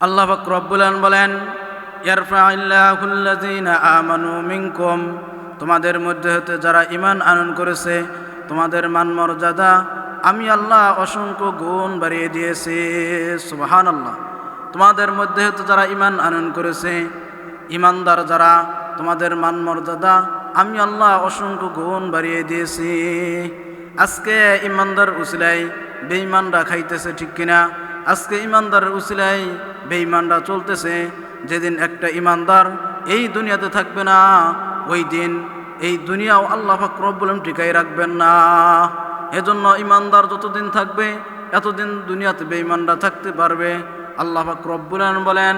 আল্লাহ পাক রব্বুল আলামিন বলেন, ইয়ারফাইল্লাহুল্লাযীনা আমানু মিনকুম, তোমাদের মধ্যে হতে যারা ঈমান আনয়ন করেছে তোমাদের মান মর্যাদা আমি আল্লাহ অসংখ্য গুণ বাড়িয়ে দিয়েছি। সুবহানাল্লাহ। তোমাদের মধ্যে হতে যারা ঈমান আনয়ন করেছে, ঈমানদার যারা, তোমাদের মান মর্যাদা আমি আল্লাহ অসংখ্য গুণ বাড়িয়ে দিয়েছি। আজকে ঈমানদার উসিলায় বেঈমানরা খাইতেছে, ঠিক কিনা? আজকে ঈমানদারের উসিলায় বেঈমানরা চলতেছে। যেদিন একটা ঈমানদার এই দুনিয়াতে থাকবে না, ওই দিন এই দুনিয়াও আল্লাহ পাক রব্বুল আলামিন টিকাই রাখবেন না। এজন্য ঈমানদার যতদিন থাকবে এতদিন দুনিয়াতে বেঈমানরা থাকতে পারবে। আল্লাহ পাক রব্বুল আলামিন বলেন,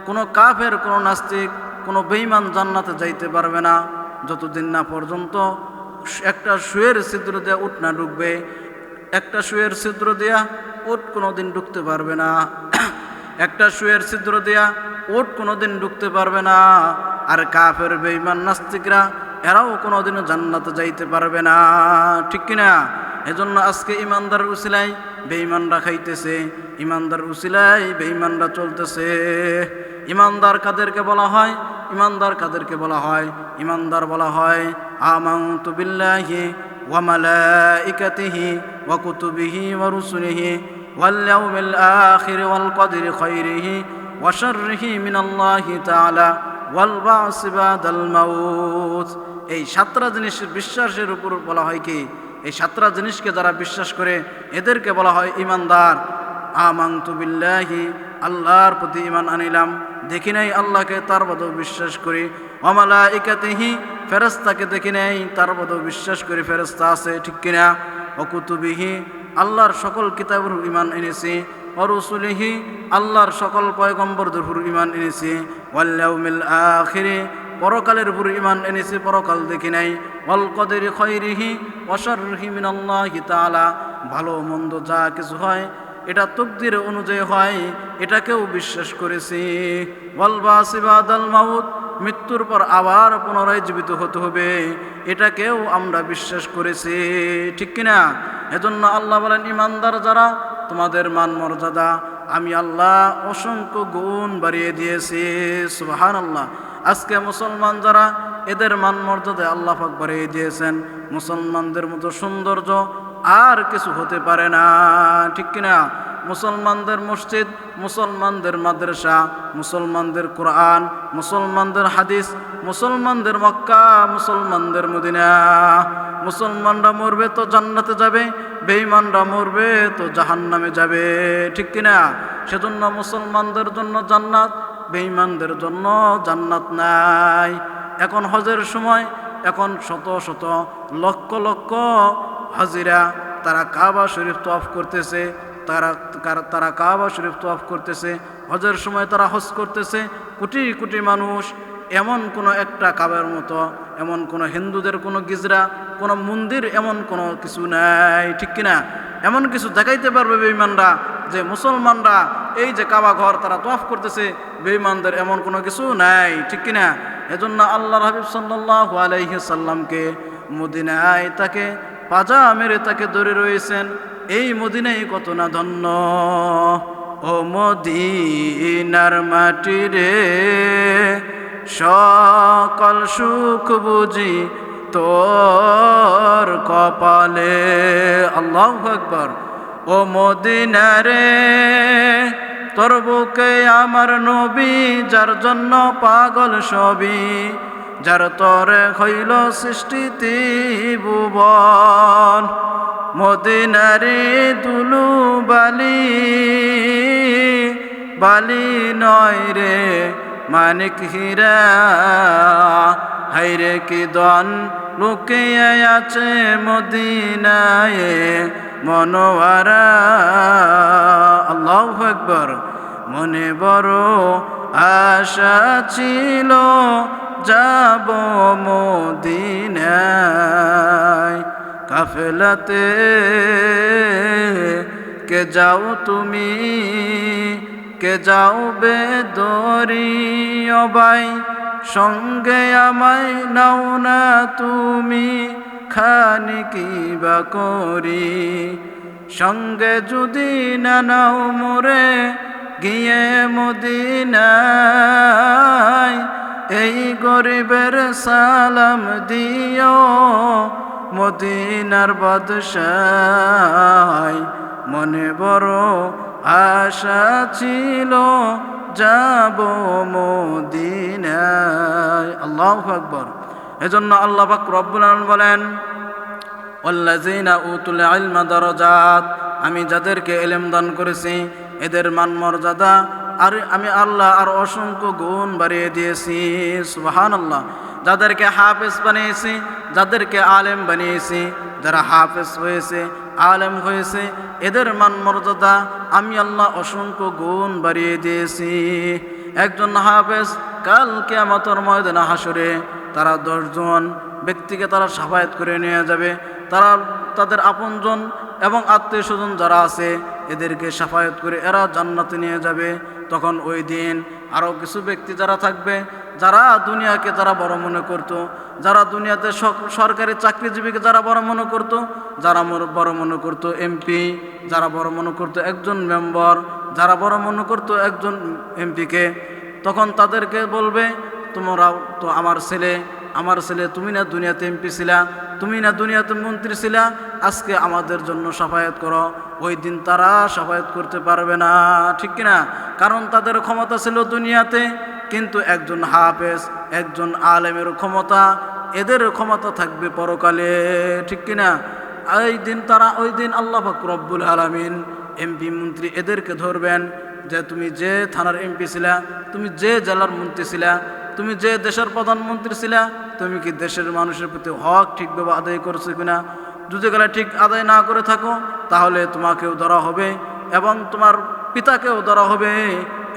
কোনো কাফের, কোনো নাস্তিক, কোনো বেঈমান জান্নাতে যাইতে পারবে না যতদিন না পর্যন্ত একটা সুয়ের ছিদ্র দিয়ে উট না ঢুকবে। একটা সুয়ের ছিদ্র দিয়া উট কোনোদিন ঢুকতে পারবে না। একটা সুয়ের ছিদ্র দিয়া উট কোনোদিন ঢুকতে পারবে না। আর কাফের বেঈমান নাস্তিকরা এরাও কোনোদিনও জান্নাতে যাইতে পারবে না, ঠিক কিনা? এজন্য আজকে ঈমানদার উসিলায় বেঈমানরা খাইতেছে, ঈমানদার উসিলায় বেঈমানরা চলতেছে। ঈমানদার কাদেরকে বলা হয়? ঈমানদার কাদেরকে বলা হয়? ঈমানদার বলা হয় আমানতু বিল্লাহি ওয়া মালাইকাতিহি ওয়া কুতুবিহি ওয়া রুসুলিহি ওয়াল ইয়াউমিল আখির ওয়াল কদরি খাইরিহি ওয়া শাররিহি মিনাল্লাহি তাআলা ওয়াল বা'সি বাদাল মাউত। এই সাতটা জিনিস বিশ্বাসের উপর বলা হয় কি? এই সাতটা জিনিসকে যারা বিশ্বাস করে এদেরকে বলা হয় ঈমানদার। আমানতু বিল্লাহি, আল্লাহর প্রতি ঈমান আনিলাম, দেখি নাই আল্লাহকে, তার বাদেও বিশ্বাস করি। ওয়া মালাইকাতিহি, ফেরেশতাকে দেখি নাই, তার বাদেও বিশ্বাস করি ফেরেশতা আছে, ঠিক কিনা? ওয়া কুতুবিহি, আল্লাহর সকল কিতাবের উপর ঈমান এনেছি। ওয়া রুসুলিহি, আল্লাহর সকল পয়গম্বরদের উপর ঈমান এনেছি। ওয়াল ইয়াউমিল আখির, পরকালের উপর ঈমান এনেছি, পরকাল দেখি নাই। ওয়াল কদরি খাইরিহি ওয়া শাররিহি মিনাল্লাহি তাআলা, ভালো মন্দ যা কিছু হয় এটা তাকদীর অনুযায়ী হয়, এটাকেও বিশ্বাস করেছি। ওয়াল বা'সি বাদাল মাউত, মৃত্যুর পর আবার পুনরায় জীবিত হতে হবে, এটাকেও আমরা বিশ্বাস করেছি, ঠিক কিনা? এজন্য আল্লাহ বলেন, ঈমানদার যারা তোমাদের মান মর্যাদা আমি আল্লাহ অসংখ্য গুণ বাড়িয়ে দিয়েছি। সুবহানাল্লাহ। আজকে মুসলমান যারা, এদের মান মর্যাদা আল্লাহ পাক বাড়িয়ে দিয়েছেন। মুসলমানদের মতো সৌন্দর্য আর কিছু হতে পারে না, ঠিক কিনা? মুসলমানদের মসজিদ, মুসলমানদের মাদ্রাসা, মুসলমানদের কোরআন, মুসলমানদের হাদিস, মুসলমানদের মক্কা, মুসলমানদের মদিনা। মুসলমানরা মরবে তো জান্নাতে যাবে, বেঈমানরা মরবে তো জাহান্নামে যাবে, ঠিক কিনা? সেজন্য মুসলমানদের জন্য জান্নাত, বেঈমানদের জন্য জান্নাত নাই। এখন হজের সময়, এখন শত শত লক্ষ লক্ষ হাজিরা তারা কাবা শরীফ তওয়াফ করতেছে, তারা কাবা শরীফ তওয়াফ করতেছে। হজের সময় তারা হজ করতেছে। কোটি কোটি মানুষ, এমন কোনো একটা কাবার মতো, এমন কোনো হিন্দুদের কোনো গিজরা, কোনো মন্দির, এমন কোনো কিছু নাই, ঠিক কিনা? এমন কিছু দেখাইতে পারবে বেঈমানরা যে মুসলমানরা এই যে কাবা ঘর তারা তওয়াফ করতেছে, বেঈমানদের এমন কোনো কিছু নাই, ঠিক কিনা? এজন্য আল্লাহর হাবিব সাল্লাল্লাহু আলাইহি সাল্লামকে মদিনায় তাকে পাজা মেরে তাকে ধরে রয়েছেন। এই মদিনাই কত না ধন্য। ও মদিনার মাটি রে, সকল সুখ বুঝি তোর কপালে। আল্লাহু আকবার। ও মদিনা রে, তোর বুকে আমার নবী, যার জন্য পাগল সবই, যার তরে হইল সৃষ্টি ত্রিভুবন। মদিনারে দুলু বালি, বালি নয় রে মানিক হীরা, হাইরে কি দন লুকিয়ে আছে মদিনায় মনোয়ারা। আল্লাহু আকবার। মনে বড় আশা ছিল যাব মদিনায়, কাফেলাতে কে যাও তুমি, কে যাও বেদরি ও ভাই, সঙ্গে আমায় নাও না তুমি, খানি কি বা করি। সঙ্গে যদি না নাও মোরে, গিয়ে মদিনায় এই গরিবের সালাম দিও মদিনার বাদশাহ মনে বড় আশা ছিল যাব মদিনায় আল্লাহু আকবার এজন্য আল্লাহ পাক রব্বুল আলামিন বলেন ওয়াল্লাযীনা উতুল ইলমা দারাজাত আমি যাদেরকে ইলম দান করেছি এদের মান মর্যাদা আর আমি আল্লাহ আর অসংখ্য গুণ বাড়িয়ে দিয়েছি সুবহানাল্লাহ যাদেরকে হাফেজ বানিয়েছি যাদেরকে আলেম বানিয়েছি যারা হাফেজ হয়েছে আলেম হয়েছে এদের মান মর্যাদা আমি আল্লাহ অসংখ্য গুণ বাড়িয়ে দিয়েছি একজন হাফেজ কাল কিয়ামতের ময়দানে হাসরে তারা 10 জন ব্যক্তিকে তারা শাফায়াত করে নিয়ে যাবে তারা তাদের আপনজন এবং আত্মীয় স্বজন যারা আছে এদেরকে শাফায়াত করে এরা জান্নাতে নিয়ে যাবে তখন ওই দিন আরও কিছু ব্যক্তি যারা থাকবে যারা দুনিয়াকে যারা বড় মনে করত যারা দুনিয়াতে সরকারি চাকরিজীবীকে যারা বড় মনে করত যারা বড় মনে করত এমপি যারা বড় মনে করত একজন মেম্বার যারা বড় মনে করত একজন এমপিকে তখন তাদেরকে বলবে তোমরা তো আমার ছেলে তুমি না দুনিয়াতে এমপি ছিলা তুমি না দুনিয়াতে মন্ত্রী ছিলা আজকে আমাদের জন্য শাফায়াত করো ওই দিন তারা শাফায়াত করতে পারবে না ঠিক কিনা কারণ তাদের ক্ষমতা ছিল দুনিয়াতে কিন্তু একজন হাফেজ একজন আলেমের ক্ষমতা এদের ক্ষমতা থাকবে পরকালে ঠিক কিনা ওই দিন আল্লাহ পাক রব্বুল আলামিন এমপি মন্ত্রী এদেরকে ধরবেন যে তুমি যে থানার এমপি ছিলা তুমি যে জেলার মন্ত্রী ছিলা তুমি যে দেশের প্রধানমন্ত্রী ছিলা তুমি কি দেশের মানুষের প্রতি হক ঠিকভাবে আদায় করছো কিনা যদি গেলে ঠিক আদায় না করে থাকো তাহলে তোমাকেও ধরা হবে এবং তোমার পিতাকেও ধরা হবে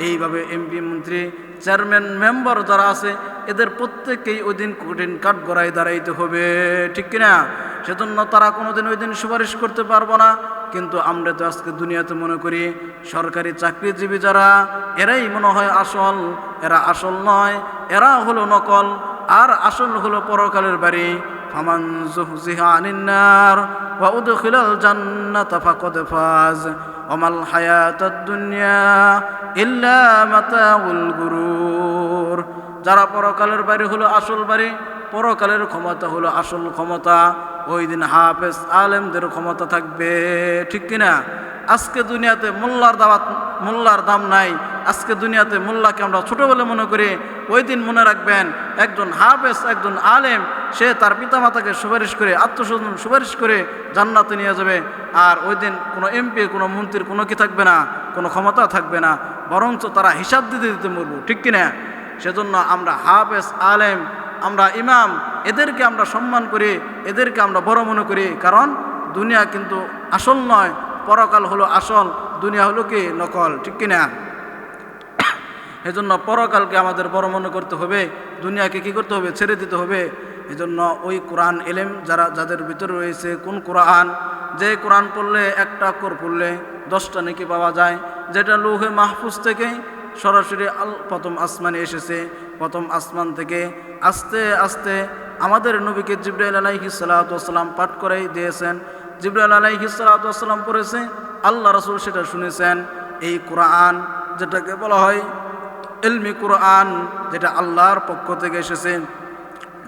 এইভাবে এমপি মন্ত্রী চেয়ারম্যান মেম্বার যারা আছে এদের প্রত্যেককেই ওই দিন কঠিন কাঠগড়ায় দাঁড়াইতে হবে ঠিক কিনা সেজন্য তারা কোনোদিন ওই দিন সুপারিশ করতে পারবো না কিন্তু আমরা তো আজকে দুনিয়াতে মনে করি সরকারি চাকরিজীবী যারা এরাই মনে হয় আসল এরা আসল নয় এরা হলো নকল আর আসল হলো পরকালের বাড়ি ফামান যুহজিহা আনিন নার ওয়া উদখিলাল জান্নাতা ফাকাদ ফাজ ওমাল হায়াতুদ দুনিয়া ইল্লা মাতাউল গুরুর যারা পরকালের বাড়ি হলো আসল বাড়ি পরকালের ক্ষমতা হলো আসল ক্ষমতা ওই দিন হাফেজ আলেমদের ক্ষমতা থাকবে ঠিক কিনা আজকে দুনিয়াতে মোল্লার দাম নাই আজকে দুনিয়াতে মোল্লাকে আমরা ছোট বলে মনে করি ওই দিন মনে রাখবেন একজন হাফেজ একজন আলেম সে তার পিতামাতাকে সুপারিশ করে আত্মস্বজন সুপারিশ করে জান্নাতে নিয়ে যাবে আর ওই দিন কোনো এমপি কোনো মন্ত্রীর কোনো কি থাকবে না কোনো ক্ষমতা থাকবে না বরঞ্চ তারা হিসাব দিতে মরবো ঠিক কিনা সেজন্য আমরা হাফেজ আলেম আমরা ইমাম এদেরকে আমরা সম্মান করি এদেরকে আমরা বড় মনে করি কারণ দুনিয়া কিন্তু আসল নয় পরকাল হলো আসল দুনিয়া হলো কি নকল ঠিক কিনা এজন্য পরকালকে আমাদের বড় মনে করতে হবে দুনিয়াকে কি করতে হবে ছেড়ে দিতে হবে এজন্য ওই কোরআন এলেম যাদের ভিতরে রয়েছে কোন কোরআন যে কোরআন পড়লে একটা অক্ষর পড়লে 10টা নেকি পাওয়া যায় যেটা লৌহে মাহফুজ থেকে সরাসরি প্রথম আসমানে এসেছে প্রথম আসমান থেকে আস্তে আস্তে আমাদের নবীকে জিবরাইল আলাইহিস সালাতু ওয়াস সালাম পাঠ করাই দিয়েছেন জিবরাইল আলাইহিস সালাতু ওয়াস সালাম পড়েছে আল্লাহ রাসূল সেটা শুনেছেন এই কোরআন যেটাকে বলা হয় ইলমি কোরআন যেটা আল্লাহর পক্ষ থেকে এসেছে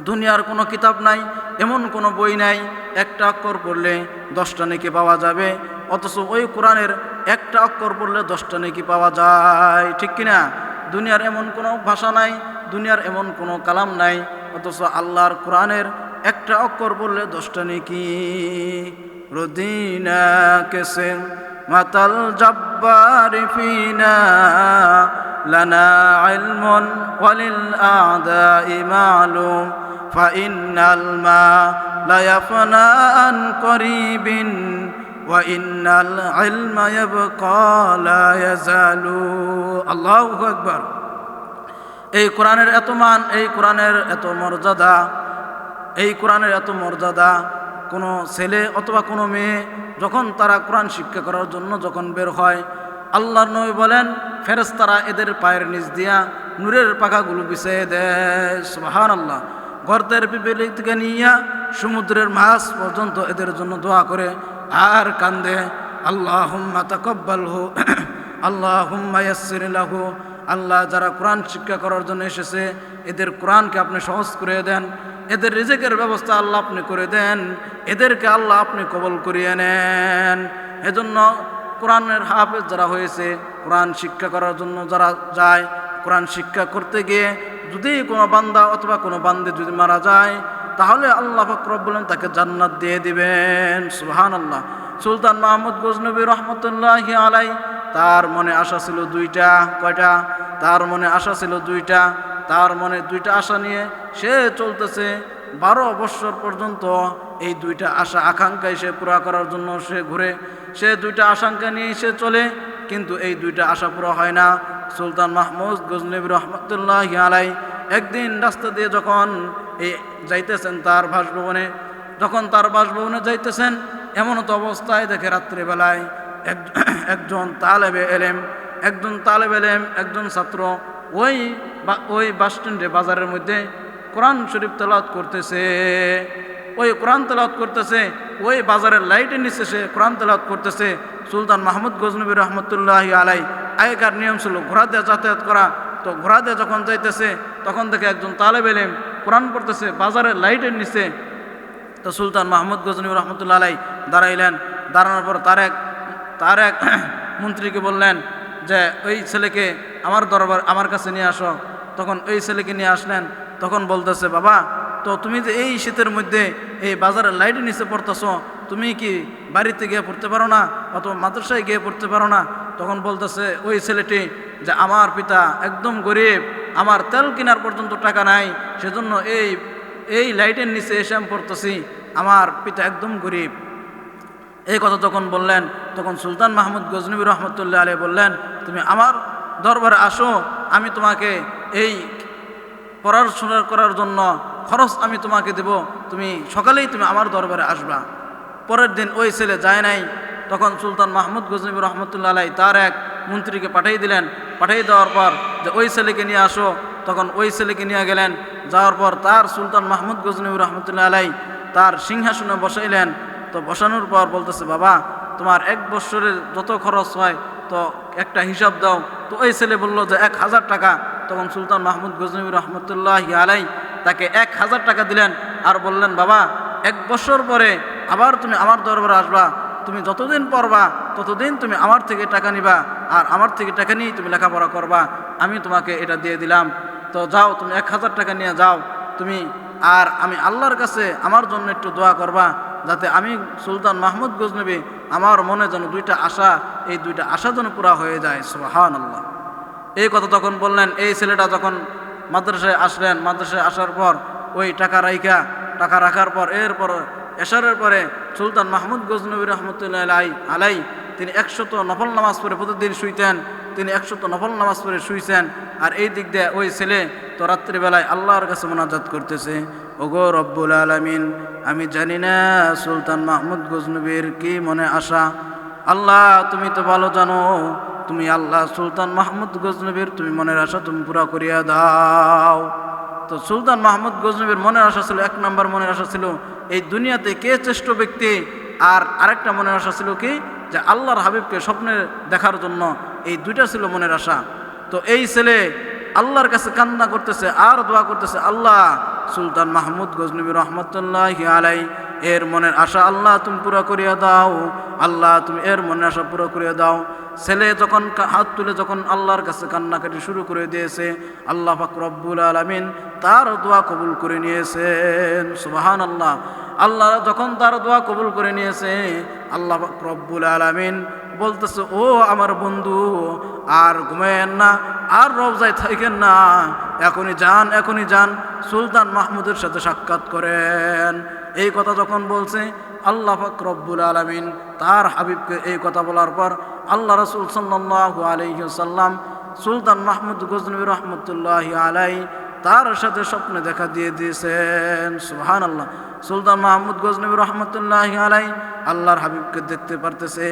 দুনিয়ার কোনো কিতাব নাই এমন কোনো বই নাই একটা অক্ষর পড়লে 10টা নেকি পাওয়া যাবে অথচ ওই কোরআনের একটা অক্ষর পড়লে 10টা নেকি পাওয়া যায় ঠিক কিনা দুনিয়ার এমন কোনো ভাষা নাই দুনিয়ার এমন কোনো কালাম নাই অথচ আল্লাহর কোরআনের একটা অক্ষর পড়লে 10টা নেকি রদিনা কেসে মাতাল জব্বার ফিনা লানা ইলমুন ওয়ালিল আ'দাই মালুম ফাইন্নাল মা লা ইয়াফনা আন করিবিন ওয়া ইন্নাল ইলমা ইয়াবকা লা ইয়াজালু আল্লাহু আকবার এই কোরআনের এত মান এই কোরআনের এত মর্যাদা এই কোরআনের এত মর্যাদা কোনো ছেলে অথবা কোনো মেয়ে যখন তারা কোরআন শিক্ষা করার জন্য যখন বের হয় আল্লাহর নবী বলেন ফেরেশতারা এদের পায়ের নিচ দিয়া নূরের পাখাগুলো বিছিয়ে দেয় সুবহানাল্লাহ গর্তের পিপিলি থেকে নিয়ে সমুদ্রের মাছ পর্যন্ত এদের জন্য দোয়া করে আর কান্দে আল্লাহুম্মা তাকাব্বালহু আল্লাহুম্মা ইয়াসসির লাহু, আল্লাহ যারা কোরআন শিক্ষা করার জন্য এসেছে এদের কোরআনকে আপনি সহজ করে দেন, এদের রিজিকের ব্যবস্থা আল্লাহ আপনি করে দেন, এদেরকে আল্লাহ আপনি কবুল করিয়ে নেন। এজন্য কোরআনের হাফেজ যারা হয়েছে, কোরআন শিক্ষা করার জন্য যারা যায়, কোরআন শিক্ষা করতে গিয়ে যদি কোনো বান্দা অথবা কোনো বান্দে যদি মারা যায় তাহলে আল্লাহ পাক রব্বুল আলামিন তাকে জান্নাত দিয়ে দিবেন। সুবহানাল্লাহ। সুলতান মাহমুদ গজনবী রহমতুল্লাহি আলাই, তার মনে আশা ছিল দুইটা। কয়টা? তার মনে আশা ছিল দুইটা। তার মনে দুইটা আশা নিয়ে সে চলতেছে 12 বৎসর পর্যন্ত। এই দুইটা আশা আকাঙ্ক্ষায় সে পুরা করার জন্য সে ঘুরে, সে দুইটা আকাঙ্ক্ষা নিয়ে সে চলে, কিন্তু এই দুইটা আশা পুরা হয় না। সুলতান মাহমুদ গজনবী রহমতুল্লাহি আলাই একদিন রাস্তা দিয়ে যখন এই যাইতেছেন তার বাসভবনে, যখন তার বাসভবনে যাইতেছেন এমন তো অবস্থায় দেখে রাত্রিবেলায় একজন তালেবে এলেম, একজন ছাত্র ওই বাস স্ট্যান্ডে বাজারের মধ্যে কোরআন শরীফ তেলাওয়াত করতেছে। ওই কোরআন তেলাওয়াত করতেছে, ওই বাজারের লাইটের নিচে সে কোরআন তেলাওয়াত করতেছে। সুলতান মাহমুদ গজনবী রহমতুল্লাহি আলাই, আগেকার নিয়ম ছিল ঘোড়া দিয়ে যাতায়াত করা, তো ঘোড়া দিয়ে যখন যাইতেছে তখন দেখে একজন তালেব এলেম কোরআন পড়তেছে বাজারের লাইটের নিচে। তো সুলতান মাহমুদ গজনবী রহমতুল্লাহ আলাই দাঁড়াইলেন। দাঁড়ানোর পর তার এক মন্ত্রীকে বললেন যে ওই ছেলেকে আমার কাছে নিয়ে আসো। তখন ওই ছেলেকে নিয়ে আসলেন। তখন বলতেছে, বাবা, তো তুমি যে এই শীতের মধ্যে এই বাজারের লাইটের নিচে পড়তেছ, তুমি কি বাড়িতে গিয়ে পড়তে পারো না অথবা মাদ্রাসায় গিয়ে পড়তে পারো না? তখন বলতেছে ওই ছেলেটি যে আমার পিতা একদম গরিব, আমার তেল কেনার পর্যন্ত টাকা নাই, সেজন্য এই লাইটের নিচে এসে আমি পড়তেছি, আমার পিতা একদম গরিব। এই কথা যখন বললেন তখন সুলতান মাহমুদ গজনবী রহমতুল্লাহ আলাইহি বললেন, তুমি আমার দরবারে আসো, আমি তোমাকে এই পড়াশোনা করার জন্য খরচ আমি তোমাকে দেব, তুমি সকালেই তুমি আমার দরবারে আসবা। পরের দিন ওই ছেলে যায় নাই। তখন সুলতান মাহমুদ গজনবী রহমতুল্লাহ আলাইহি তার এক মন্ত্রীকে পাঠিয়ে দিলেন। পাঠিয়ে দেওয়ার পর যে ওই ছেলেকে নিয়ে আসো, তখন ওই ছেলেকে নিয়ে গেলেন। যাওয়ার পর তার সুলতান মাহমুদ গজনবী রহমতুল্লাহ আলাইহি তার সিংহাসনে বসাইলেন। তো বসানোর পর বলতেছে, বাবা, তোমার 1 বৎসরের যত খরচ হয় তো একটা হিসাব দাও। তো ওই ছেলে বলল যে 1000 টাকা। তখন সুলতান মাহমুদ গজনবী রহমতুল্লাহি আলাইহি তাকে 1000 টাকা দিলেন আর বললেন, বাবা, 1 বছর পরে আবার তুমি আমার দরবারে আসবা, তুমি যতদিন পড়বা ততদিন তুমি আমার থেকে টাকা নিবা, আর আমার থেকে টাকা নিয়ে তুমি লেখাপড়া করবা, আমি তোমাকে এটা দিয়ে দিলাম। তো যাও, তুমি 1000 টাকা নিয়ে যাও তুমি, আর আমি আল্লাহর কাছে আমার জন্য একটু দোয়া করবা, যাতে আমি সুলতান মাহমুদ গজনবী আমার মনে যেন দুইটা আশা, এই দুইটা আশা যেন পুরা হয়ে যায়। সুবহানাল্লাহ। এই কথা তখন বললেন। এই ছেলেটা যখন মাদ্রাসায় আসলেন, মাদ্রাসায় আসার পর ওই টাকা রাখার পর এরপর এশারের পরে সুলতান মাহমুদ গজনবী রহমতুল্লাহ আলাই তিনি 100 নফল নামাজ পড়ে প্রতিদিন শুইতেন। তিনি 100 নফল নামাজ পড়ে শুইছেন। আর এই দিক দিয়ে ওই ছেলে তো রাত্রিবেলায় আল্লাহর কাছে মোনাজাত করতেছে, ওগো রব্বুল আলামিন, আমি জানি না সুলতান মাহমুদ গজনবীর কি মনে আশা, আল্লাহ তুমি তো ভালো জানো। তুমি আল্লাহ সুলতান মাহমুদ গজনবীর তুমি মনের আশা তুমি পুরা করিয়া দাও। তো সুলতান মাহমুদ গজনবীর মনের আশা ছিল, 1 নম্বর মনের আশা ছিল এই দুনিয়াতে কে শ্রেষ্ঠ ব্যক্তি, আর আরেকটা মনের আশা ছিল কি, যে আল্লাহর হাবিবকে স্বপ্নে দেখার জন্য। এই দুইটা ছিল মনের আশা। তো এই ছেলে আল্লাহর কাছে কান্না করতেছে আর দোয়া করতেছে, আল্লাহ সুলতান মাহমুদ গজনবী রহমতুল্লাহি আলাইহি এর মনের আশা আল্লাহ তুমি পুরা করিয়া দাও, আল্লাহ তুমি এর মনের আশা পুরা করিয়া দাও। ছেলে যখন হাত তুলে যখন আল্লাহর কাছে কান্নাকাটি শুরু করে দিয়েছে, আল্লাহ পাক রব্বুল আলামিন তার দোয়া কবুল করে নিয়েছেন। সুবহানাল্লাহ। আল্লাহ যখন তার দোয়া কবুল করে নিয়েছে, আল্লাহ পাক রব্বুল আলামিন বলতেছে, ও আমার বন্ধু, আর ঘুমায়েন না, আর রওজায় থাকেন না, এখনই যান সুলতান মাহমুদের সাথে সাক্ষাৎ করেন। এই কথা যখন বলছে, আল্লাহ পাক রব্বুল আলামিন তার হাবিবকে এই কথা বলার পর আল্লাহ রাসূল সাল্লাল্লাহু আলাইহি ওয়াসাল্লাম সুলতান মাহমুদ গজনবী রহমতুল্লাহি আলাইহি তার সাথে স্বপ্নে দেখা দিয়ে দিয়েছেন। সুবহানাল্লাহ। সুলতান মাহমুদ গজনবী রহমতুল্লাহি আলাইহি আল্লাহর হাবিবকে দেখতে পারতেছে।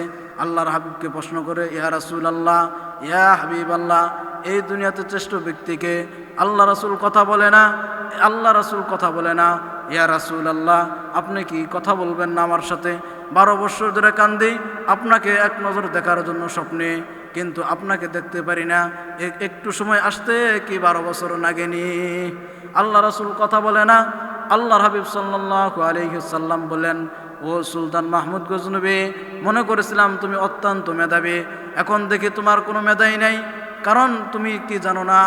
আল্লাহর হাবিবকে প্রশ্ন করে, ইয়া রাসূলুল্লাহ, ইয়া হাবিবাল্লাহ, এই দুনিয়াতে শ্রেষ্ঠ ব্যক্তিকে? আল্লাহ রাসূল কথা বলে না। ইয়া রাসূলুল্লাহ, আপনি কি কথা বলবেন না আমার সাথে? 12 বছর ধরে কান্দি আপনাকে এক নজর দেখার জন্য স্বপ্নে। কিন্তু আপনাকে দেখতে পারি না, একটু সময় আসতে কি 12 বছর লাগেনি। আল্লাহ রাসূল কথা বলে না। আল্লাহর হাবিব সাল্লাল্লাহু আলাইহি সাল্লাম বলেন, ও সুলতান মাহমুদ গজনবী, মনে করেছিলাম তুমি অত্যন্ত মেধাবী, এখন দেখি তোমার কোনো মেধাই নাই। কারণ তুমি কি জানো না,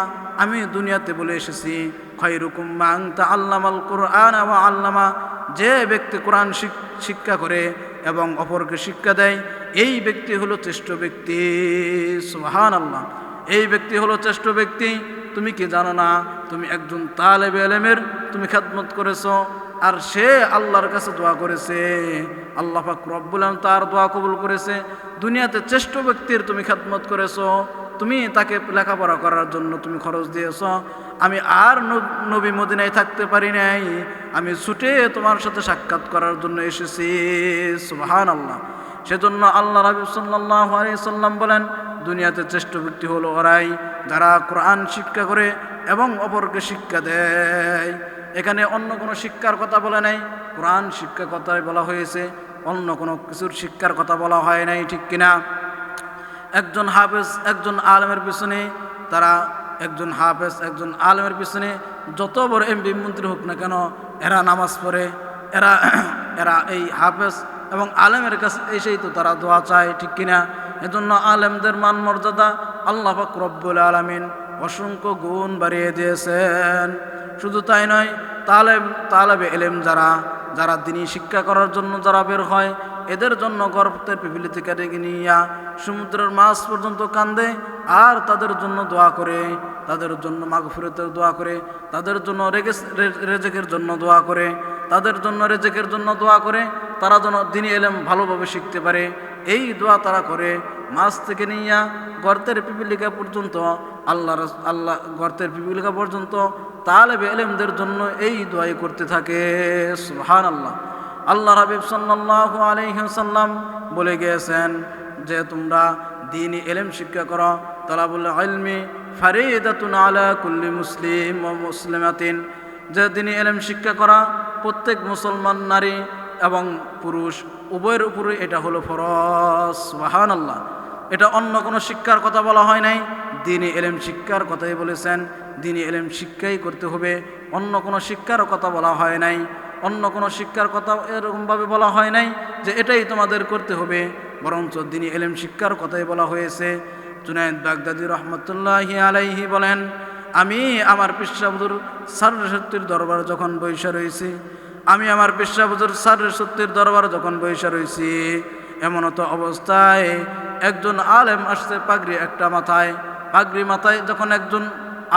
আমি দুনিয়াতে বলে এসেছি খায়রুকুম মান তাআল্লামাল কুরআন ওয়া আল্লামা, যে ব্যক্তি কোরআন শিক্ষা করে এবং অপরকে শিক্ষা দেয়, এই ব্যক্তি হলো শ্রেষ্ঠ ব্যক্তি। সুবহানাল্লাহ, এই ব্যক্তি হলো শ্রেষ্ঠ ব্যক্তি। তুমি কি জানো না, তুমি একজন তালেবে ইলমের তুমি খেদমত করেছো, আর সে আল্লাহর কাছে দোয়া করেছে, আল্লাহ পাক রব্বুল আলামিন তার দোয়া কবুল করেছে। দুনিয়াতে শ্রেষ্ঠ ব্যক্তির তুমি খেদমত করেছো, তুমি তাকে লেখাপড়া করার জন্য তুমি খরচ দিয়েছ। আমি আর নবী মদিনায় থাকতে পারি নাই, আমি ছুটে তোমার সাথে সাক্ষাৎ করার জন্য এসেছি। সুবহানাল্লাহ। সেজন্য আল্লাহ রাসূল সাল্লাল্লাহু আলাইহি সাল্লাম বলেন, দুনিয়াতে শ্রেষ্ঠ ব্যক্তি হলো ওরাই যারা কোরআন শিক্ষা করে এবং অপরকে শিক্ষা দেয়। এখানে অন্য কোনো শিক্ষার কথা বলে নাই, কোরআন শিক্ষার কথাই বলা হয়েছে, অন্য কোনো কিছুর শিক্ষার কথা বলা হয় নাই, ঠিক কিনা? একজন হাফেজ একজন আলেমের পিছনে একজন হাফেজ একজন আলেমের পিছনে যত বড় এমপি মন্ত্রী হোক না কেন, এরা নামাজ পড়ে, এরা এই হাফেজ এবং আলেমের কাছে এসেই তো তারা দোয়া চায়, ঠিক কিনা? এজন্য আলেমদের মান মর্যাদা আল্লাহ পাক রব্বুল আলামিন অসংখ্য গুণ বাড়িয়ে দিয়েছেন। শুধু তাই নয়, তালেবে ইলম যারা দিনী শিক্ষা করার জন্য যারা বের হয়, এদের জন্য গর্তের পিপিলি থেকে ডেকে নিয়া সমুদ্রের মাছ পর্যন্ত কান্দে, আর তাদের জন্য দোয়া করে, তাদের জন্য মাগফিরাতের দোয়া করে, তাদের জন্য রেজেকের জন্য দোয়া করে, তাদের জন্য রেজেকের জন্য দোয়া করে, তারা যেন দিনী ইলম ভালোভাবে শিখতে পারে, এই দোয়া তারা করে। মাছ থেকে নিয়া গর্তের পিপিলিকা পর্যন্ত আল্লাহ গর্তের পিপিলিকা পর্যন্ত তালেবে ইলমদের জন্য এই দোয়াই করতে থাকে। সুবহানাল্লাহ। আল্লাহ হাবিব সাল্লাল্লাহু আলাইহি ওয়াসাল্লাম বলে গিয়েছেন যে তোমরা দ্বীনি ইলম শিক্ষা করো, তালাবুল ইলমি ফারিদাতুন আলা কুল্লি মুসলিম ওয়া মুসলিমাতিন, যে দ্বীনি ইলম শিক্ষা করা প্রত্যেক মুসলমান নারী এবং পুরুষ উভয়ের উপরে এটা হলো ফরজ। সুবহানাল্লাহ। এটা অন্য কোনো শিক্ষার কথা বলা হয় নাই, দ্বীনি ইলম শিক্ষার কথাই বলেছেন। দ্বীনি ইলম শিক্ষাই করতে হবে, অন্য কোনো শিক্ষার কথা বলা হয় নাই। অন্য কোনো শিক্ষার কথা এরকমভাবে বলা হয় নাই যে এটাই তোমাদের করতে হবে, বরঞ্চ দ্বীনি ইলম শিক্ষার কথাই বলা হয়েছে। জুনায়েদ বাগদাদী রহমতুল্লাহি আলাইহি বলেন, আমি আমার পিসা হুজুর সারসত্যির দরবার যখন বৈশা রয়েছি, আমি আমার পিসা হুজুর সারসত্যির দরবার যখন বৈশা রয়েছি, এমন তো অবস্থায় একজন আলেম আসছে পাগড়ি একটা মাথায়, পাগড়ি মাথায় যখন একজন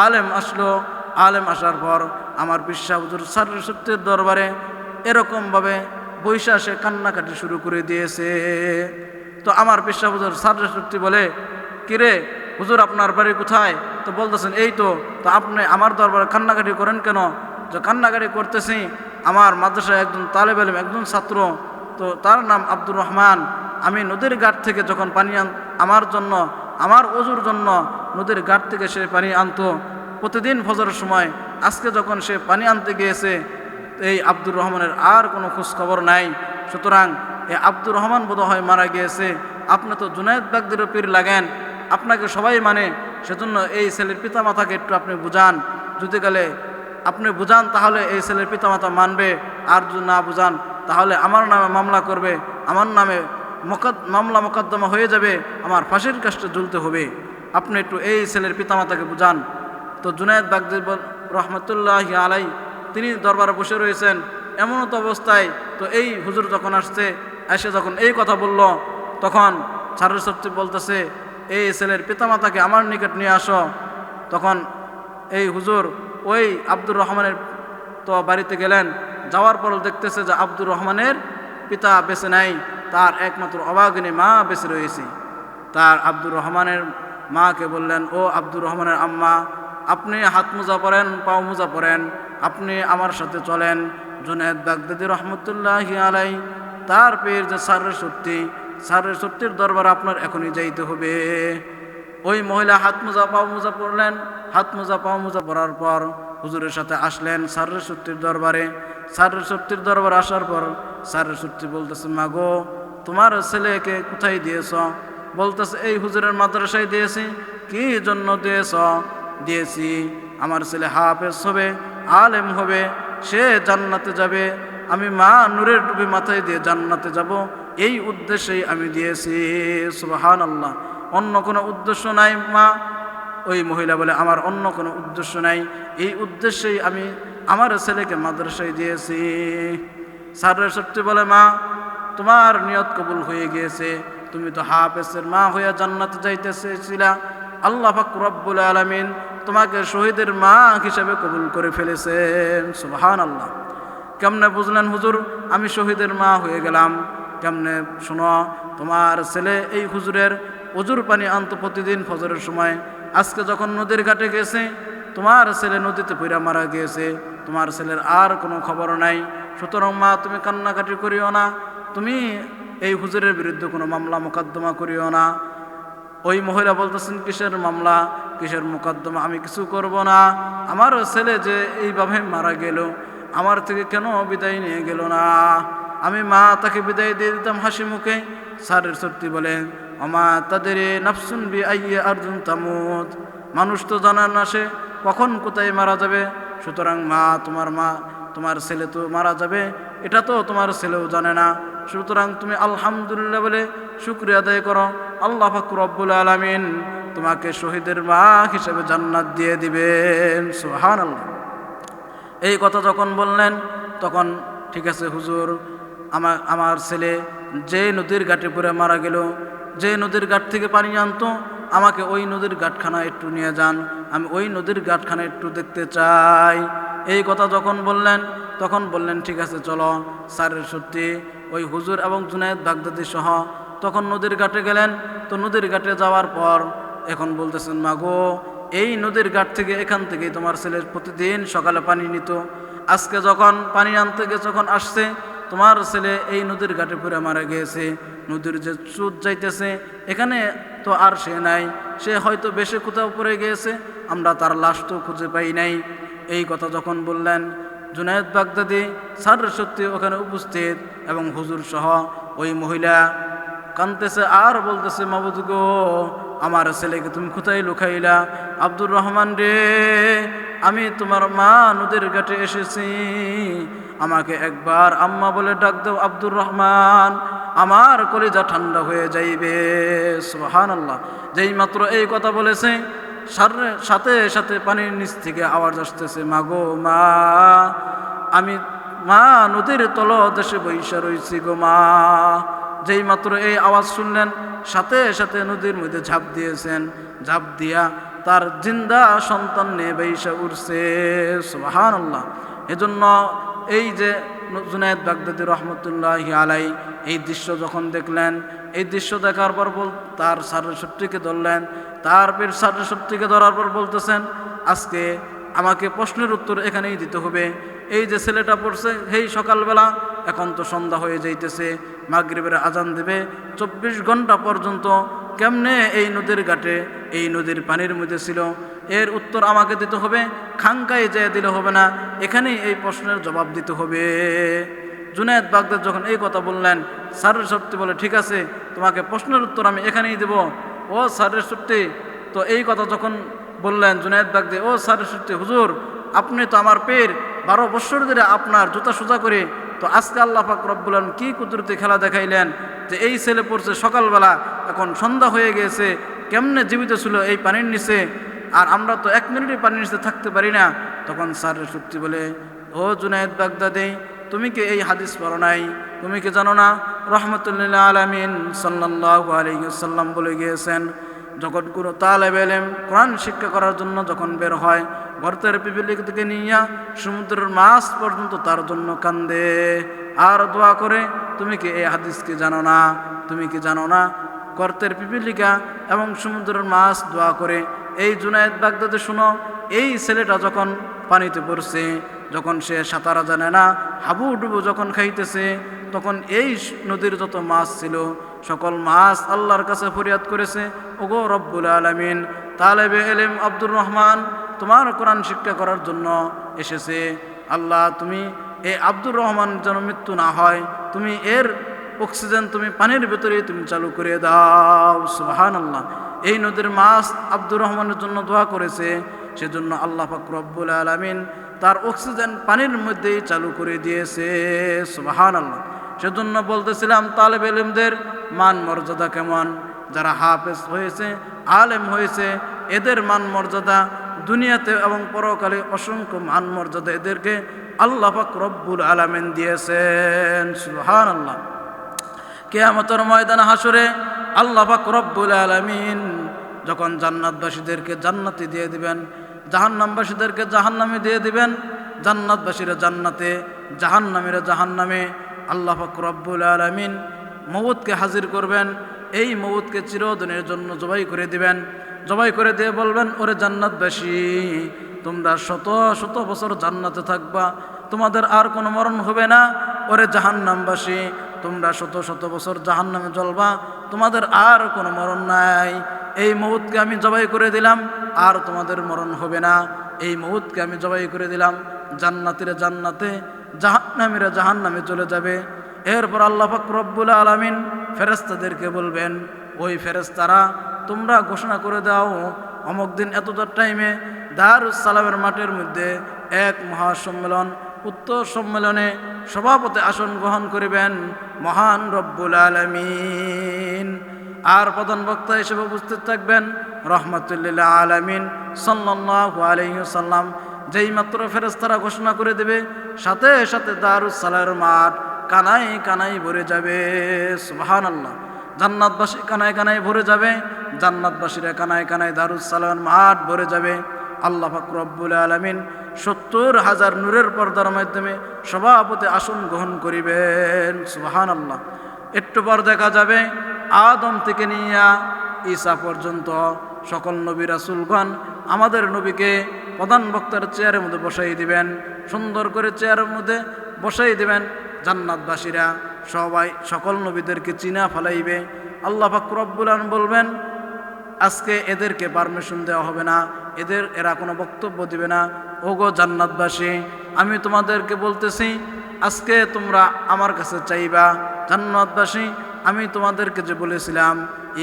আলেম আসলো, আলেম আসার পর আমার পিসা হুজুর সারসত্যির দরবারে এরকমভাবে বৈশা সে কান্নাকাটি শুরু করে দিয়েছে। তো আমার পিসা হুজুর সারসত্যি বলে, কিরে হুজুর আপনার বাড়ি কোথায়? তো বলতেছেন এই তো আপনি আমার দরবারে কান্নাকাটি করেন কেন? যে কান্নাকাটি করতেছি, আমার মাদ্রাসায় একজন তালেব ইলম একজন ছাত্র, তো তার নাম আব্দুর রহমান, আমি নদীর ঘাট থেকে যখন পানি আমার জন্য আমার ওযুর জন্য নদীর ঘাট থেকে সে পানি আনতো প্রতিদিন ফজরের সময়, আজকে যখন সে পানি আনতে গিয়েছে এই আব্দুর রহমানের আর কোনো খোঁজ খবর নাই, সুতরাং এই আব্দুর রহমান বোধহয় মারা গিয়েছে। আপনি তো জুনায়েদ বাগদাদীর পীর লাগেন, আপনাকে সবাই মানে, সেজন্য এই ছেলের পিতামাতাকে একটু আপনি বুঝান, যদি গেলে আপনি বুঝান তাহলে এই ছেলের পিতামাতা মানবে, আর যদি না বুঝান তাহলে আমার নামে মামলা করবে, আমার নামে মামলা মোকদ্দমা হয়ে যাবে, আমার ফাঁসির কাস্টে ঝুলতে হবে, আপনি একটু এই ছেলের পিতামাতাকে বুঝান। তো জুনায়েদ বাগদাদী রহমতুল্লাহি আলাই তিনি দরবারে বসে রয়েছেন, এমন তো অবস্থায় তো এই হুজুর যখন আসছে, এসে যখন এই কথা বলল, তখন সারসত্যি বলতেছে এই ছেলের পিতামাতাকে আমার নিকট নিয়ে আসো। তখন এই হুজুর ওই আব্দুর রহমানের তো বাড়িতে গেলেন, যাওয়ার পর দেখতেছে যে আব্দুর রহমানের পিতা বেঁচে নাই, তার একমাত্র অভাগিনী মা বেঁচে রয়েছে। তার আব্দুর রহমানের মাকে বললেন, ও আব্দুর রহমানের আম্মা, আপনি হাত মোজা পরেন, পাও মোজা পরেন, আপনি আমার সাথে চলেন। জুনায়েদ বাগদাদী রহমতুল্লাহি আলাই তার পীর যে সারসত্যির দরবার আপনার এখনই যাইতে হবে। ওই মহিলা হাত মোজা পাও মোজা পরলেন, হাত মোজা পাও মোজা পরার পর হুজুরের সাথে আসলেন সারসত্যির দরবারে। সারসত্যির দরবার আসার পর সারসত্যি বলতেছে, মা গো, তোমার ছেলেকে কোথায় দিয়েছ? বলতেছে এই হুজুরের মাদ্রাসায় দিয়েছি। কি জন্য দিয়েছ? দিয়েছি আমার ছেলে হাফেজ হবে, আলেম হবে, সে জান্নাতে যাবে, আমি মা নূরের টুপি মাথায় দিয়ে জান্নাতে যাব, এই উদ্দেশ্যেই আমি দিয়েছি। সুবহানাল্লাহ। অন্য কোনো উদ্দেশ্য নাই মা? ওই মহিলা বলে আমার অন্য কোনো উদ্দেশ্য নাই, এই উদ্দেশ্যেই আমি আমার ছেলেকে মাদ্রাসায় দিয়েছি। স্যারের সত্যি বলে মা তোমার নিয়ত কবুল হয়ে গিয়েছে, তুমি তো হাফেজের মা হইয়া জান্নাতে যাইতে চেয়েছিলা, আল্লাহ পাক রব্বুল আলামিন তোমাকে শহীদের মা হিসেবে কবুল করে ফেলেছেন। সুবহানাল্লাহ। কেমনে বুঝলেন হুজুর আমি শহীদের মা হয়ে গেলাম? কেমনে? শোনো, তোমার ছেলে এই হুজুরের অজুর পানি আনতো প্রতিদিন ফজরের সময়। আজকে যখন নদীর ঘাটে গেছে, তোমার ছেলে নদীতে পইরা মারা গিয়েছে, তোমার ছেলের আর কোনো খবর নাই। সুতরাং মা তুমি কান্নাকাটি করিও না, তুমি এই হুজুরের বিরুদ্ধে কোনো মামলা মোকদ্দমা করিও না। ওই মহিলা বলতেছেন কিসের মামলা, কিসের মোকদ্দমা? আমি কিছু করব না, আমার ছেলে যে এইভাবে মারা গেল, আমার থেকে কেন বিদায় নিয়ে গেল না? আমি মা তাকে বিদায় দিয়ে দিতাম হাসি মুখে। স্যারের সত্যি বলেন অমা তাদের নাফসুন বি আইয়ে আরজুন তামুত, মানুষ তো জানার না সে কখন কোথায় মারা যাবে। সুতরাং মা তোমার ছেলে তো মারা যাবে, এটা তো তোমার ছেলেও জানে না। সুতরাং তুমি আলহামদুলিল্লাহ বলে শুকরিয়া আদায় করো, আল্লাহ পাক রব্বুল আলামিন তোমাকে শহীদের মা হিসেবে জান্নাত দিয়ে দিবেন। সুবহানাল্লাহ। এই কথা যখন বললেন তখন ঠিক আছে হুজুর, আমার ছেলে যে নদীর ঘাটে পড়ে মারা গেল, যে নদীর ঘাট থেকে পানি আনতো, আমাকে ওই নদীর ঘাটখানা একটু নিয়ে যান, আমি ওই নদীর ঘাটখানা একটু দেখতে চাই। এই কথা যখন বললেন তখন বললেন ঠিক আছে চলো। স্যারের সত্যি ওই হুজুর এবং জুনায়েদ বাগদাদি সহ তখন নদীর ঘাটে গেলেন। তো নদীর ঘাটে যাওয়ার পর এখন বলতেছেন মাগো এই নদীর ঘাট থেকে এখান থেকেই তোমার ছেলে প্রতিদিন সকালে পানি নিত। আজকে যখন পানি আনতে গিয়ে যখন আসছে, তোমার ছেলে এই নদীর ঘাটে পড়ে মারা গিয়েছে। নদীর যে স্রোত যাইতেছে এখানে তো আর সে নাই, সে হয়তো বেশি কোথাও পড়ে গিয়েছে, আমরা তার লাশ তো খুঁজে পাই নাই। এই কথা যখন বললেন জুনায়েদ বাগদাদি স্যারের সত্যি ওখানে উপস্থিত এবং হুজুর সহ ওই মহিলা কাঁদতেছে আর বলতেছে মাবুদ গো আমার ছেলেকে তুমি কোথায় লুকাইলা? আব্দুর রহমান রে, আমি তোমার মা নদীর ঘাটে এসেছি, আমাকে একবার আম্মা বলে ডাক দাও আব্দুর রহমান, আমার কলিজা ঠান্ডা হয়ে যাইবে। সুবহানাল্লাহ। যেই মাত্র এই কথা বলেছে সাথে সাথে পানির নিচ থেকে আওয়াজ আসতেছে মাগো মা, আমি মা নদীর তলদেশে বৈশা রইছি গো মা। যেই মাত্র এই আওয়াজ শুনলেন সাথে সাথে নদীর মধ্যে ঝাঁপ দিয়েছেন, ঝাঁপ দিয়া তার জিন্দা সন্তান নিয়ে বৈশা উঠছে। সুবহানাল্লাহ। এজন্য এই যে জুনায়েদ বাগদাদি রহমতুল্লাহি আলাই এই দৃশ্য যখন দেখলেন, এই দৃশ্য দেখার পর তার স্যারের সত্যিকে ধরলেন, তার পীর স্যারের সত্যিকে ধরার পর বলতেছেন আজকে আমাকে প্রশ্নের উত্তর এখানেই দিতে হবে। এই যে ছেলেটা পড়ছে এই সকালবেলা, এখন তো সন্ধ্যা হয়ে যাইতেছে, মাগরিবের আজান দেবে, 24 ঘন্টা পর্যন্ত কেমনে এই নদীর ঘাটে এই নদীর পানির মধ্যে ছিল, এর উত্তর আমাকে দিতে হবে, খাঙ্কায় যেয়ে দিলে হবে না, এখানেই এই প্রশ্নের জবাব দিতে হবে। জুনায়েদ বাগদাদ যখন এই কথা বললেন, স্যারের সত্যি বলে ঠিক আছে তোমাকে প্রশ্নের উত্তর আমি এখানেই দেব। ও স্যারের সত্যি, তো এই কথা যখন বললেন জুনায়েদ বাগদাদি, ও স্যারের সত্যি হুজুর আপনি তো আমার পীর, 12 বছর ধরে আপনার জুতা সোজা করে, তো আজকে আল্লাহ পাক রব্বুল আলামিন কি কুদরতি খেলা দেখাইলেন যে এই ছেলে পড়ছে সকালবেলা, এখন সন্ধ্যা হয়ে গিয়েছে, কেমনে জীবিত ছিল এই পানির নিচে, আর আমরা তো 1 মিনিটই পানির নিচে থাকতে পারি না। তখন স্যারের সত্যি বলে ও জুনায়েদ বাগদাদি তুমি কি এই হাদিস পড়ো নাই? তুমি কি জানো না রহমতুল্লিল আলামিন সাল্লাল্লাহু আলাইহি ওয়াসাল্লাম বলে গিয়েছেন যখন কোনো তালেব ইলম কোরআন শিক্ষা করার জন্য যখন বের হয়, গর্তের পিপিলিকা থেকে নিয়ে সমুদ্রের মাছ পর্যন্ত তার জন্য কান্দে আর দোয়া করে। তুমি কি এই হাদিসকে জানো না? তুমি কি জানো না গর্তের পিপিলিকা এবং সমুদ্রের মাছ দোয়া করে? এই জুনায়েদ বাগদাদি শুনো, এই ছেলেটা যখন পানিতে পড়ছে, যখন সে সাঁতারা জানে না, হাবুডুবু যখন খাইতেছে, তখন এই নদীর যত মাছ ছিল সকল মাছ আল্লাহর কাছে ফরিয়াদ করেছে, ওগো রব্বুল আলামিন তালেবে ইলম আব্দুর রহমান তোমার কোরআন শিক্ষা করার জন্য এসেছে, আল্লাহ তুমি এই আব্দুর রহমান যেন মৃত্যু না হয়, তুমি এর অক্সিজেন তুমি পানির ভেতরে তুমি চালু করে দাও। সুবহানাল্লাহ। এই নদীর মাছ আব্দুর রহমানের জন্য দোয়া করেছে, সেজন্য আল্লাহ পাক রব্বুল আলামিন তার অক্সিজেন পানির মধ্যেই চালু করে দিয়েছে। সুবহানাল্লাহ। সেজন্য বলতেছিলাম তালেবে ইলমদের মান মর্যাদা কেমন, যারা হাফেজ হয়েছে, আলেম হয়েছে, এদের মান মর্যাদা দুনিয়াতে এবং পরকালে অসংখ্য মান মর্যাদা এদেরকে আল্লাহ পাক রব্বুল আলামিন দিয়েছেন। সুবহানাল্লাহ। কিয়ামতের ময়দানে হাসরে আল্লাহ পাক রব্বুল আলামিন যখন জান্নাতবাসীদেরকে জান্নাতে দিয়ে দিবেন, জাহান্নামবাসীদেরকে জাহান্নামে দিয়ে দিবেন, জান্নাতবাসীরা জান্নাতে, জাহান্নামীরা জাহান্নামে, আল্লাহ পাক রব্বুল আলামিন মউতকে হাজির করবেন। এই মউতকে চিরদিনের জন্য জবাই করে দিবেন। জবাই করে দিয়ে বলবেন, ওরে জান্নাতবাসী, তোমরা শত শত বছর জান্নাতে থাকবা, তোমাদের আর কোনো মরণ হবে না। ওরে জাহান্নামবাসী, তোমরা শত শত বছর জাহান্নামে জ্বলবা, তোমাদের আর কোনো মরণ নাই। এই মউতকে আমি জবাই করে দিলাম, আর তোমাদের মরণ হবে না। এই মউতকে আমি জবাই করে দিলাম, জান্নাতীরা জান্নাতে, জাহান্নামীরা জাহান্নামে চলে যাবে। এরপর আল্লাহ পাক রব্বুল আলামিন ফেরেশতাদেরকে বলবেন, ওই ফেরেশতারা তোমরা ঘোষণা করে দাও, অমুক দিন এতটার টাইমে দারুস সালামের মাঠের মধ্যে এক মহাসম্মেলন, উক্ত সম্মেলনে সভাপতি আসন গ্রহণ করিবেন মহান রব্বুল আলামিন। আর প্রধান বক্তা হিসেবে উপস্থিত থাকবেন রহমাতুল্লিল আলামিন সাল্লাল্লাহু আলাইহি ওয়াসাল্লাম। যেই মাত্র ফেরেশতারা ঘোষণা করে দেবে, সাথে সাথে দারুস সালামের মাঠ কানায় কানায় ভরে যাবে। সুবহানাল্লাহ। জান্নাতবাসী কানায় কানায় ভরে যাবে, জান্নাতবাসীরা কানায় কানায় দারুস সালামের মাঠ ভরে যাবে। আল্লাহ পাক রব্বুল আলামিন 70,000 নূরের পর্দার মাধ্যমে সভাপতি আসন গ্রহণ করিবেন। সুবহানাল্লাহ। একটু পর দেখা যাবে আদম থেকে নিয়া ঈসা পর্যন্ত সকল নবী রাসূলগণ আমাদের নবীকে প্রধান বক্তার চেয়ারের মধ্যে বসাই দিবেন, সুন্দর করে চেয়ারের মধ্যে বসাই দিবেন। জান্নাতবাসীরা সবাই সকল নবীদেরকে চিনা ফেলাইবে। আল্লাহ পাক রব্বুল আলামিন বলবেন, আজকে এদেরকে পারমিশন দেওয়া হবে না, এরা কোনো বক্তব্য দিবে না। ওগো জান্নাতবাসী, আমি তোমাদেরকে বলতেছি, আজকে তোমরা আমার কাছে চাইবা। জান্নাতবাসী, আমি তোমাদেরকে যে বলেছিলাম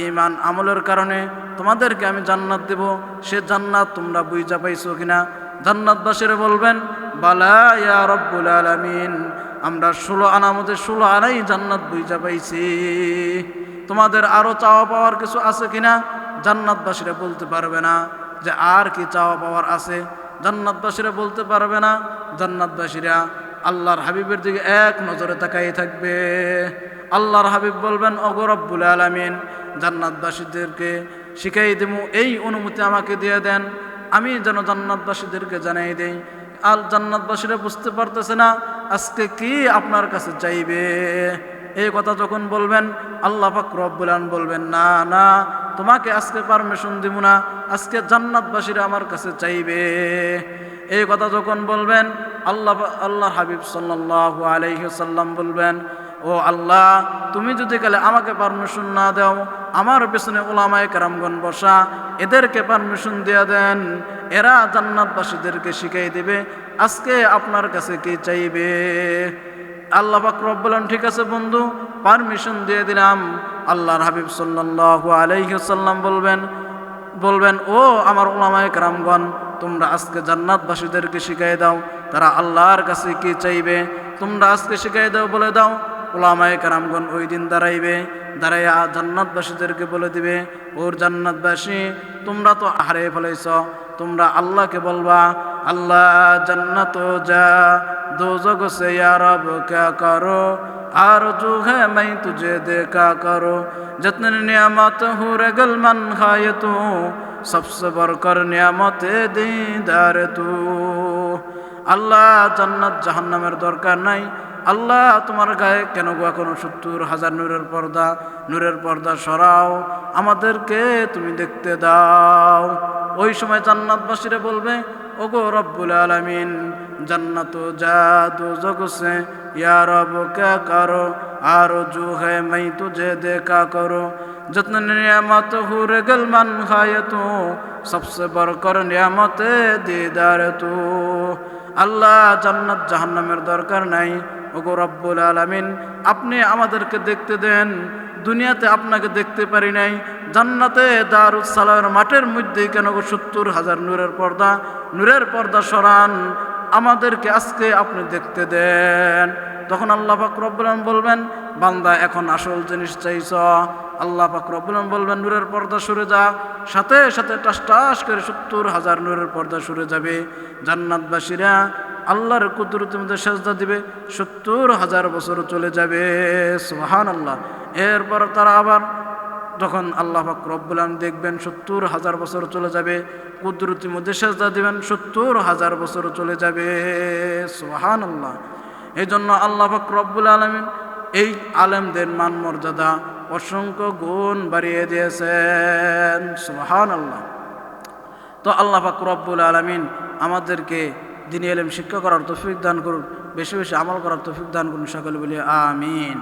ঈমান আমলের কারণে তোমাদেরকে আমি জান্নাত দেব, সে জান্নাত তোমরা বুঝা পাইছো কিনা? জান্নাতবাসীরা বলবেন, বালা ইয়া রব্বুল আলামিন, আমরা 16 আনার মধ্যে 16 আনাই জান্নাত বুঝা পাইছি। তোমাদের আরো চাওয়া পাওয়ার কিছু আছে কিনা? জান্নাতবাসীরা বলতে পারবে না যে আর কি চাওয়া পাওয়ার আছে। জান্নাতবাসীরা বলতে পারবে না। জান্নাতবাসীরা আল্লাহর হাবিবের দিকে এক নজরে তাকাই থাকবে। আল্লাহর হাবিব বলবেন, ওগো রব্বুল আলামিন, জান্নাতবাসীদেরকে শিখাই দেবো, এই অনুমতি আমাকে দিয়ে দেন, আমি যেন জান্নাতবাসীদেরকে জানাই দেই। আর জান্নাতবাসীরা বুঝতে পারতেছে না আজকে কি আপনার কাছে চাইবে। এই কথা যখন বলবেন, আল্লাহ পাক রব্বুল আলামিন বলবেন, না না, তোমাকে আজকে পারমিশন দিব না, আজকে জান্নাতবাসীরা আমার কাছে চাইবে। এই কথা যখন বলবেন, আল্লাহ হাবিব সাল্লাল্লাহু আলাইহি ওয়াসাল্লাম বলবেন, ও আল্লাহ, তুমি যদি কালে আমাকে পারমিশন না দাও, আমার পেছনে উলামায়ে কেরামগণ বসা, এদেরকে পারমিশন দিয়ে দেন, এরা জান্নাতবাসীদেরকে শিখাই দেবে আজকে আপনার কাছে কি চাইবে। আল্লাহ পাক রব্বুল আলামিন, ঠিক আছে বন্ধু, পারমিশন দিয়ে দিলাম। আল্লাহর হাবিব সাল্লাল্লাহু আলাইহি ওয়াসাল্লাম বলবেন, ও আমার উলামায়ে কেরামগণ, তোমরা আজকে জান্নাতবাসীদেরকে শিখাই দাও তারা আল্লাহর কাছে কি চাইবে। তোমরা আজকে শিখাই দাও, বলে দাও। উলামায়ে কেরামগণ ওই দিন দাঁড়াইয়া জান্নাতবাসীদেরকে বলে দিবে, ওর জান্নাতবাসী, তোমরা তো হারিয়ে ফেলেছ, তোমরা আল্লাহকে বলবা, আল্লাহ जन्नत जा दोज़ख से या रब क्या करो, आरज़ू है मैं तुझे देखा करो, जितनी नियामत हूँ रेगल मन खाए तू, सबसे बढ़कर नियामत दीदार तू। আল্লাহ, জান্নাত জাহান্নামের দরকার নাই। আল্লাহ, তোমার গায়ে কেন গো এখনো 70,000 নূরের পর্দা সরাও, আমাদেরকে তুমি দেখতে দাও। ওই সময় জান্নাতবাসীরা বলবে, ওগো রব্বুল আলামিন, जन्नत जा दोज़ख से या रब क्या करो, आरज़ू है मैं तुझे देखा करो, जितने नियामत हुरे गल मन खाए तू सबसे बढ़कर नियामत दीदार तू আল্লাহ জান্নাত জাহান্নামের দরকার নাই ওগো রব্বুল আলামিন আপনি আমাদেরকে দেখতে দেন দুনিয়াতে আপনাকে দেখতে পারি নাই জান্নাতে দারুস সালামের মাঠের মধ্যে কেন ৭০,০০০ নূরের পর্দা সরান আমাদেরকে আজকে আপনি দেখতে দেন তখন আল্লাহ পাক রব্বুল আলামিন বলবেন বান্দা এখন আসল জিনিস চাইছ আল্লাহ পাক রব্বুল আলামিন বলবেন নূরের পর্দা সরে যা সাথে সাথে টাস টাস করে ৭০,০০০ নূরের পর্দা সরে যাবে জান্নাতবাসীরা আল্লাহর কুদরতের মধ্যে সেজদা দিবে ৭০,০০০ বছর চলে যাবে সুবহানাল্লাহ এরপর তারা আবার যখন আল্লাহ পাক রব্বুল আলামিন দেখবেন ৭০,০০০ বছর চলে যাবে কুদরতের মধ্যে সেজদা দিবেন ৭০,০০০ বছর চলে যাবে সুবহানাল্লাহ এই জন্য আল্লাহ পাক রব্বুল আলামিন এই আলেমদের মান মর্যাদা অসংখ্য গুণ বাড়িয়ে দিয়েছেন সুবহানাল্লাহ তো আল্লাহ পাক রব্বুল আলামিন আমাদেরকে দ্বীনি ইলম শিক্ষা করার তৌফিক দান করুন বেশি বেশি আমল করার তৌফিক দান করুন সকলে বলি আমিন